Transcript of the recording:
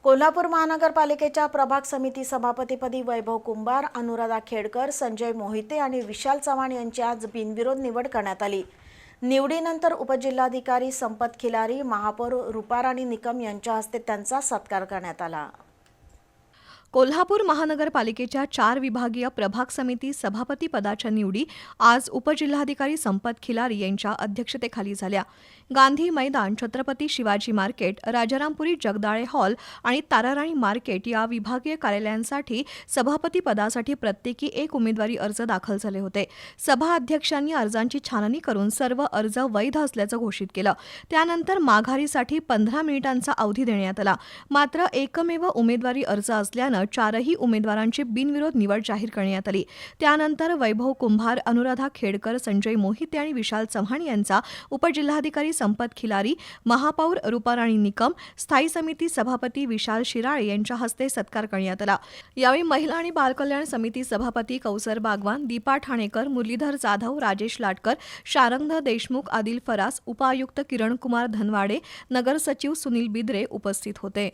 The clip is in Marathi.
कोल्हापूर महानगरपालिकेच्या प्रभाग समिती सभापतीपदी वैभव कुंभार, अनुराधा खेडकर, संजय मोहिते आणि विशाल चव्हाण यांची आज बिनविरोध निवड करण्यात आली। निवडीनंतर उपजिल्हाधिकारी संपत खिलारी, महापौर रुपाराणी निकम यांच्या हस्ते त्यांचा सत्कार करण्यात आला। कोल्हापूर महानगरपालिकेच्या 4 विभागीय प्रभाग समिती सभापती पदाच्या निवडी आज उपजिल्हाधिकारी संपत खिलारी यांच्या अध्यक्षतेखाली झाल्या। गांधी मैदान, छत्रपती शिवाजी मार्केट, राजारामपुरी जगदाळे हॉल आणि ताराराणी मार्केट या विभागीय कार्यालयांसाठी सभापती पदासाठी प्रत्येकी एक उमेदवारी अर्ज दाखल झाले होते। सभा अध्यक्षांनी अर्जांची छाननी करून सर्व अर्ज वैध असल्याचं घोषित केलं। त्यानंतर माघारीसाठी 15 मिनिटांचा अवधी देण्यात आला। मात्र एकमेव उमेदवारी अर्ज असल्यानं 4ही उमेदवारांची बिनविरोध निवड जाहीर करण्यात आली। त्यानंतर वैभव कुंभार, अनुराधा खेडकर, संजय मोहिते आणि विशाल चव्हाण यांचा उपजिल्हाधिकारी संपत खिलारी, महापौर रुपाराणी निकम, स्थायी समिती सभापती विशाल शिराळे यांच्या हस्ते सत्कार करण्यात आला। यावेळी महिला आणि बालकल्याण समिती सभापती कौसर बागवान, दीपा ठाणेकर, मुरलीधर जाधव, राजेश लाटकर, शारंग देशमुख, आदिल फरास, उपायुक्त किरण कुमार धनवाडे, नगर सचिव सुनील बिद्रे उपस्थित होते।